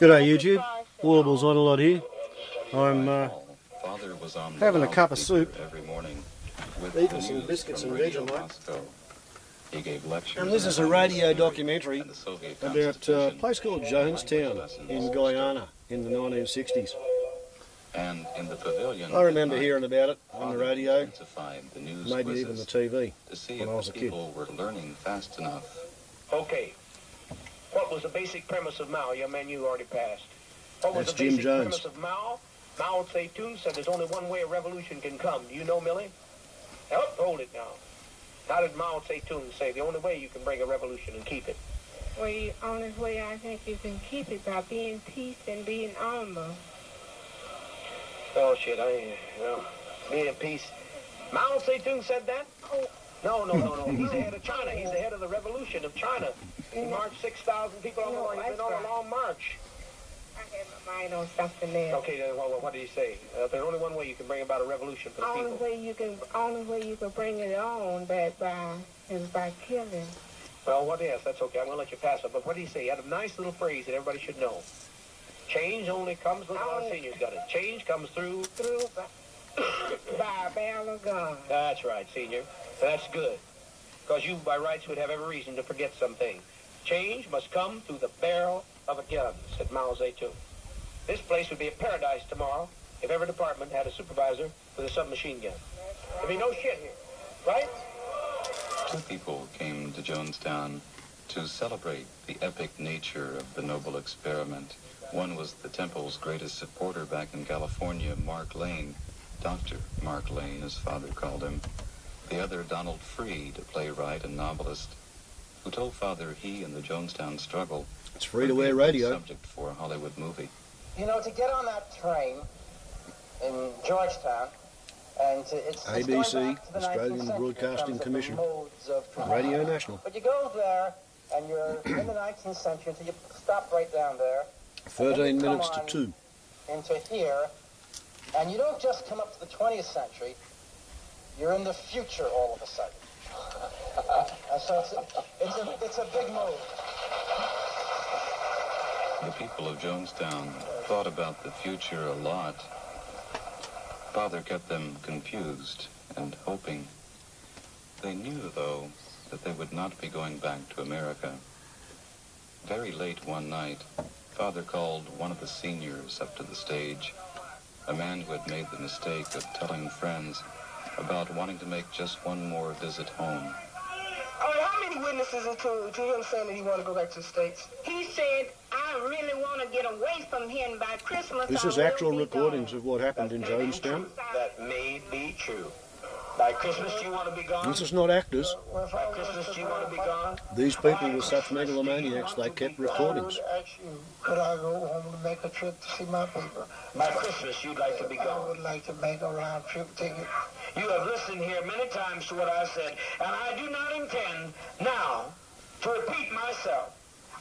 G'day YouTube, Warbles on a lot here. I'm having a cup of soup, eating some biscuits and Vegemite. And this is a radio documentary about a place called Jonestown in Guyana in the 1960s. And in the pavilion, I remember hearing about it on the radio, maybe even the TV, when I was a kid. People were learning fast enough. Okay. What was the basic premise of Mao? Your man, you already passed. What was That's the Jim basic Jones. premise of Mao? Mao Tse-Tung said there's only one way a revolution can come. Do you know, Millie? Hold it now. How did Mao Tse-Tung say the only way you can bring a revolution and keep it? Well, the only way I think you can keep it by being peace and being honor. Oh, shit, being peace. Mao Tse-Tung said that? Oh. No. He's the head of China. He's the head of the revolution of China. He marched 6,000 people on the line. He's been on a long march. I had my mind on something else. Okay, then what did he say? There's only one way you can bring about a revolution for the people. Only way you can bring it on is by killing. Well, yes, that's okay. I'm going to let you pass it. But what did he say? He had a nice little phrase that everybody should know. Change only comes, look how the seniors got it. Change comes through by a barrel of gun. That's right, senior. That's good. Because you, by rights, would have every reason to forget something. Change must come through the barrel of a gun, said Mao Tse-Tung. This place would be a paradise tomorrow if every department had a supervisor with a submachine gun. There'd be no shit here, right? Two people came to Jonestown to celebrate the epic nature of the noble experiment. One was the temple's greatest supporter back in California, Mark Lane, Dr. Mark Lane, his father called him. The other, Donald Freed, a playwright and novelist, who told Father he and the Jonestown struggle It's free-to-air radio. Subject for a Hollywood movie. You know, to get on that train in Georgetown, and it's ABC, Australian Broadcasting Commission, Radio National. But you go there, and you're in the 19th century until you stop right down there. 13 minutes to 2. Into here, and you don't just come up to the 20th century. You're in the future all of a sudden. And so it's a big move. The people of Jonestown thought about the future a lot. Father kept them confused and hoping. They knew, though, that they would not be going back to America. Very late one night, Father called one of the seniors up to the stage, a man who had made the mistake of telling friends about wanting to make just one more visit home. How many witnesses to him saying that he wanted to go back to the States? He said, I really want to get away from him by Christmas. This is actual recordings of what happened in Jonestown. That may be true. By Christmas, do you want to be gone? This is not actors. By Christmas, do you want to be gone? These people were such megalomaniacs, they kept recordings. Could I go home to make a trip to see my people? By Christmas, you'd like to be gone. I would like to make a round trip ticket. You have listened here many times to what I said, and I do not intend now to repeat myself.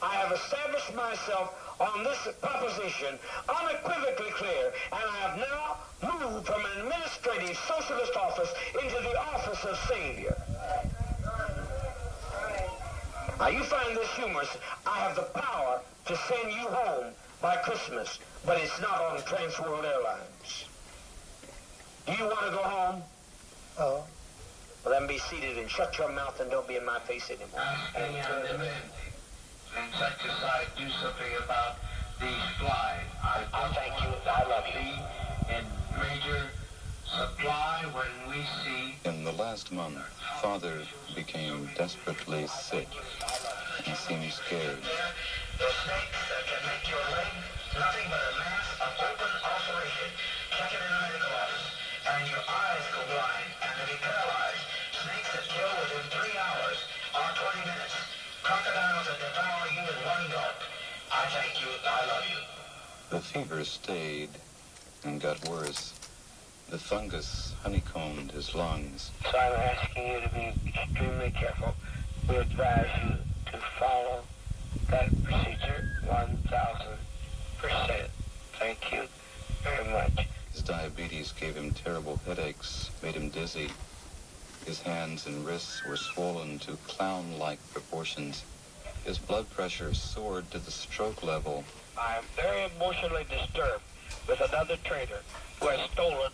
I have established myself on this proposition unequivocally clear, and I have now moved from an administrative socialist office into the office of savior. Now, you find this humorous. I have the power to send you home by Christmas, but it's not on Transworld Airlines. Do you want to go home? Oh. Well, then be seated and shut your mouth and don't be in my face anymore. I'm on the men. Insecticide, do something about these flies. I thank you. I love you. In major supply when we see. In the last month, Father became desperately sick. He seemed scared. The snakes that can make your leg nothing but a mass of open ulceration, second and right causes, and your eyes go blind and to be paralyzed. Snakes that kill within 3 hours or 20 minutes. Crocodiles that devour you in one gulp. I thank you. I love you. The fever stayed and got worse. The fungus honeycombed his lungs. So I'm asking you to be extremely careful. We advise you to follow that procedure 1,000%. Thank you very much. His diabetes gave him terrible headaches, made him dizzy. His hands and wrists were swollen to clown-like proportions. His blood pressure soared to the stroke level. I am very emotionally disturbed with another traitor who has stolen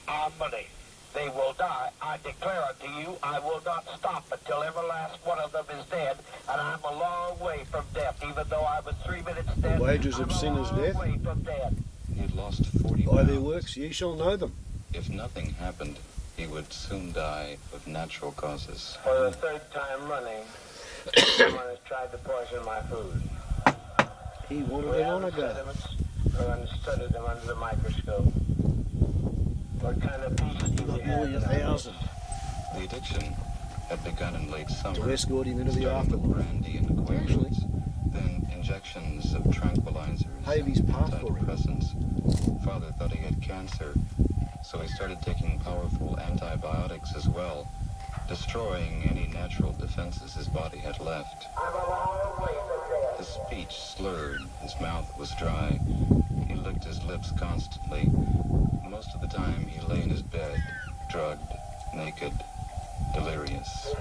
our money. They will die. I declare unto you, I will not stop until every last one of them is dead, and I'm a long way from death, even though I was 3 minutes dead. The wages of sin is death. Way from death. He had lost 40 By their pounds. works ye shall know them. If nothing happened, he would soon die of natural causes. For the third time running, someone has tried to poison my food. He wanted We it on a haven't go. studied them under the microscope. What kind of beast do we Not nearly have? 1,000 The addiction had begun in late summer, to escort him into the starting with afterlife. brandy and quaaludes, then injections of tranquilizers Havy's and path for him. antidepressants. Father thought he had cancer, so he started taking powerful antibiotics as well, destroying any natural defenses his body had left. I'm a long way from death. His speech slurred, his mouth was dry. He licked his lips constantly. Most of the time he lay in his bed, drugged, naked, delirious.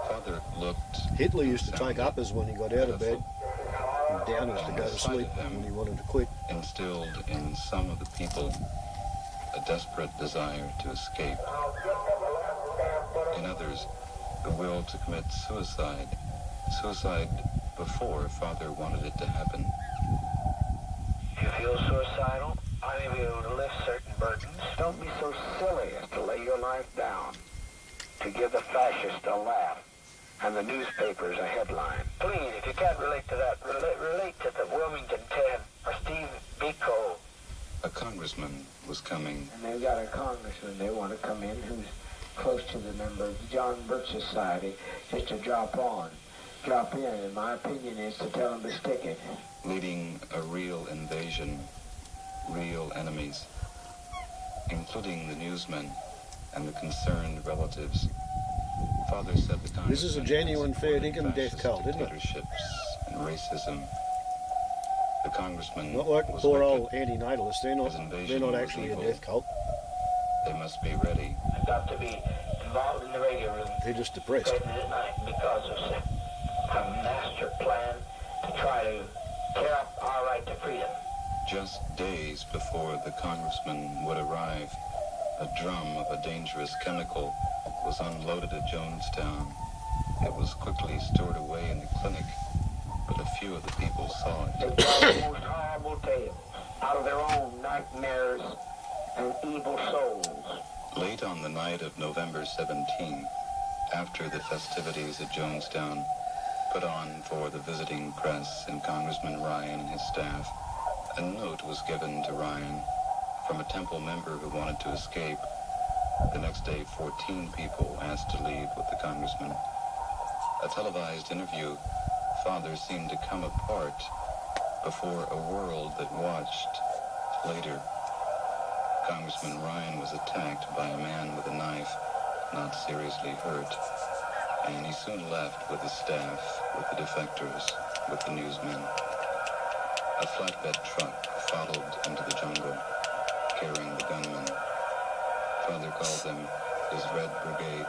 Father looked... Hitler used to take uppers when he got out of bed, and downers to go to sleep when he wanted to quit. Instilled in some of the people a desperate desire to escape. In others, the will to commit suicide. Suicide before Father wanted it to happen. If you feel suicidal, I may be able to lift certain burdens. Don't be so silly as to lay your life down to give the fascists a laugh and the newspapers a headline. Please, if you can't relate to that, relate to the Wilmington 10 or Steve Biko. A congressman was coming. And they've got a congressman they want to come in who's close to the member of the John Birch Society just to drop in, and my opinion is to tell them to stick it. Leading a real invasion, real enemies, including the newsmen and the concerned relatives. Father said the Congressman This is a genuine fair was dinkum death fascist cult, isn't it? dictatorships and racism. The Congressman Not like was poor wicked. old Antinatalists. They're not actually a death cult. They must be ready. I've got to be involved in the radio room They're just depressed. at night because of a master plan to try to tear up our right to freedom. Just days before the Congressman would arrive, a drum of a dangerous chemical was unloaded at Jonestown. It was quickly stored away in the clinic, but a few of the people saw They it. tell the most horrible tales out of their own nightmares and evil souls. Late on the night of November 17, after the festivities at Jonestown, put on for the visiting press and Congressman Ryan and his staff, a note was given to Ryan from a temple member who wanted to escape. The next day, 14 people asked to leave with the congressman. A televised interview, Father seemed to come apart before a world that watched. Later, Congressman Ryan was attacked by a man with a knife, not seriously hurt, and he soon left with his staff, with the defectors, with the newsmen. A flatbed truck followed into the jungle, carrying the gunmen. Father called them his Red Brigade.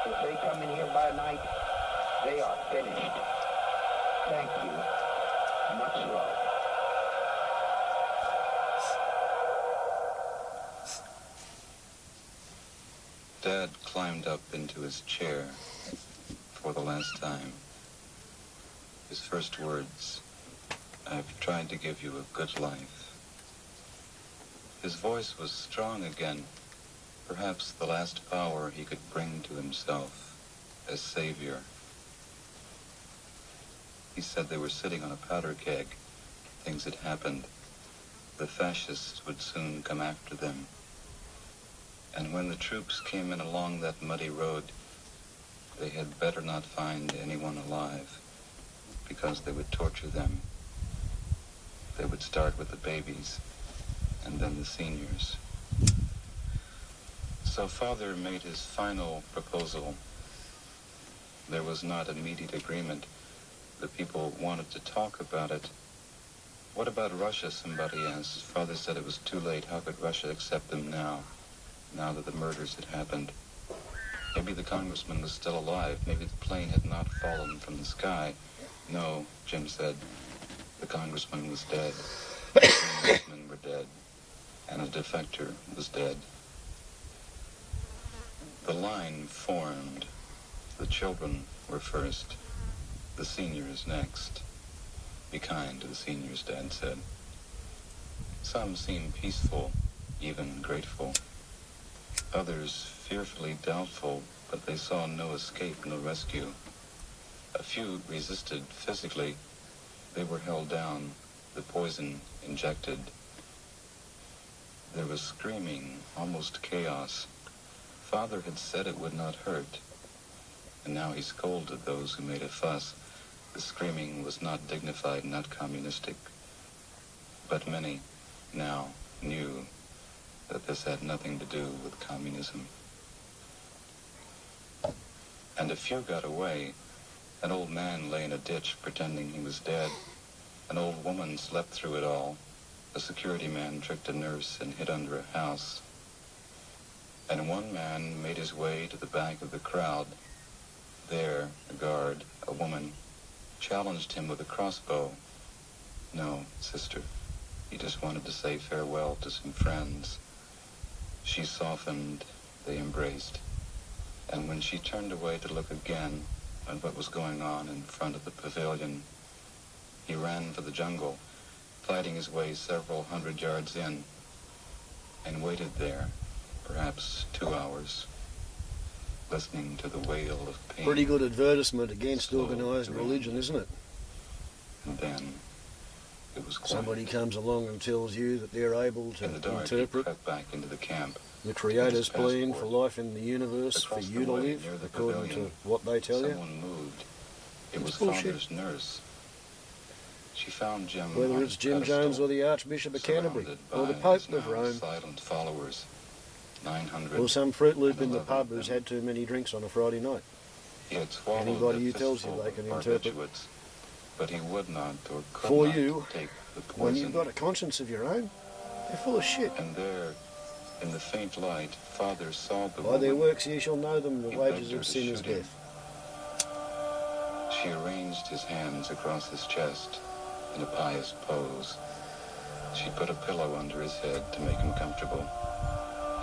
If they come in here by night, they are finished. Thank you. Much love. Dad climbed up into his chair for the last time. His first words, "I've tried to give you a good life." His voice was strong again, perhaps the last power he could bring to himself as savior. He said they were sitting on a powder keg. Things had happened. The fascists would soon come after them. And when the troops came in along that muddy road, they had better not find anyone alive, because they would torture them. They would start with the babies, and then the seniors. So Father made his final proposal. There was not immediate agreement. The people wanted to talk about it. What about Russia, somebody asked. Father said it was too late. How could Russia accept them now that the murders had happened? Maybe the congressman was still alive. Maybe the plane had not fallen from the sky. No, Jim said. The congressman was dead. The congressmen were dead. And a defector was dead. The line formed. The children were first. The seniors next. Be kind to the seniors, Dad said. Some seemed peaceful, even grateful. Others fearfully doubtful, but they saw no escape, no rescue. A few resisted physically. They were held down, the poison injected. There was screaming, almost chaos. Father had said it would not hurt, and now he scolded those who made a fuss. The screaming was not dignified, not communistic, but many now knew that this had nothing to do with communism. And a few got away. An old man lay in a ditch pretending he was dead. An old woman slept through it all. A security man tricked a nurse and hid under a house. And one man made his way to the back of the crowd. There, a guard, a woman, challenged him with a crossbow. No, sister, he just wanted to say farewell to some friends. She softened, they embraced. And when she turned away to look again at what was going on in front of the pavilion, he ran for the jungle, fighting his way several hundred yards in, and waited there, perhaps 2 hours, listening to the wail of pain. Pretty good advertisement against organised religion, isn't it? And then it was quiet. Somebody comes along and tells you that they're able to In the dark, he interpret crept back into the camp. the Creator's plan for passport. life in the universe for Across you the to way, live, near the according to pavilion, what they tell you. Someone moved. It It's was bullshit. Father's nurse. She found Jim Whether on it's a Jim pedestal, Jones or the Archbishop of Canterbury, surrounded or the by Pope his of now Rome, silent followers, 900. or some Fruit Loop in the 11 pub of who's them. had too many drinks on a Friday night. He had swallowed Anybody a who tells you fistful they can of interpret barbiturates, but he would not or could for not you, take the poison. when you've got a conscience of your own, they're full of shit. And there, in the faint light, Father saw the By their woman. works ye shall know them, the He wages begged her of to sin is shoot him. death. She arranged his hands across his chest in a pious pose. She put a pillow under his head to make him comfortable.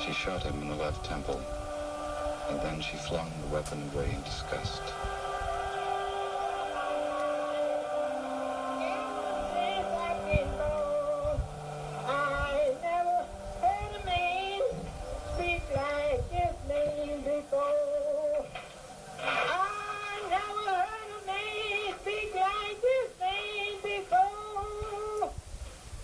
She shot him in the left temple, and then she flung the weapon away in disgust. I never heard a man speak like this man before. I never heard a man speak like this man before.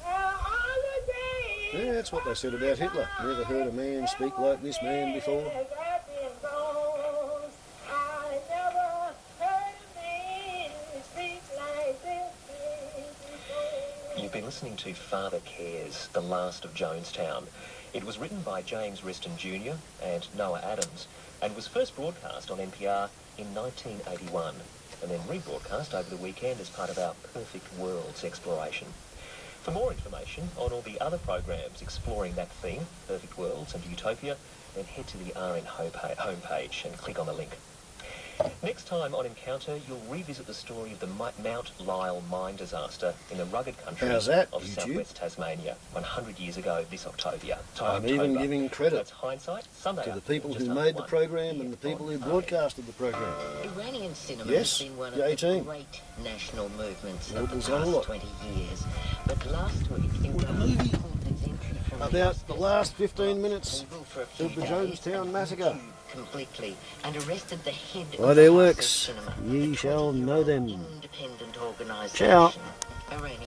All the days Yeah, that's what they said about Hitler. Never heard a man speak like this man before. I've been born. I never heard a man speak like this man before. You've been listening to Father Cares, The Last of Jonestown. It was written by James Reston Jr. and Noah Adams and was first broadcast on NPR in 1981 and then rebroadcast over the weekend as part of our Perfect Worlds exploration. For more information on all the other programs exploring that theme, Perfect Worlds and Utopia, then head to the RN homepage and click on the link. Next time on Encounter, you'll revisit the story of the Mount Lyell mine disaster in the rugged country How's that, of YouTube? southwest Tasmania 100 years ago this October. I'm even giving credit That's hindsight. Sunday to the afternoon, people just who after made the 1. program and the people who broadcasted the program. Iranian cinema Yes, has been one of the 18. the great national movements of Rebels the on a lot. past 20 years. But last week, What a movie about the last 15 minutes of the Jonestown massacre. completely and arrested the head By of their the works, cinema. ye shall know them. Independent organisation. Ciao. Iranian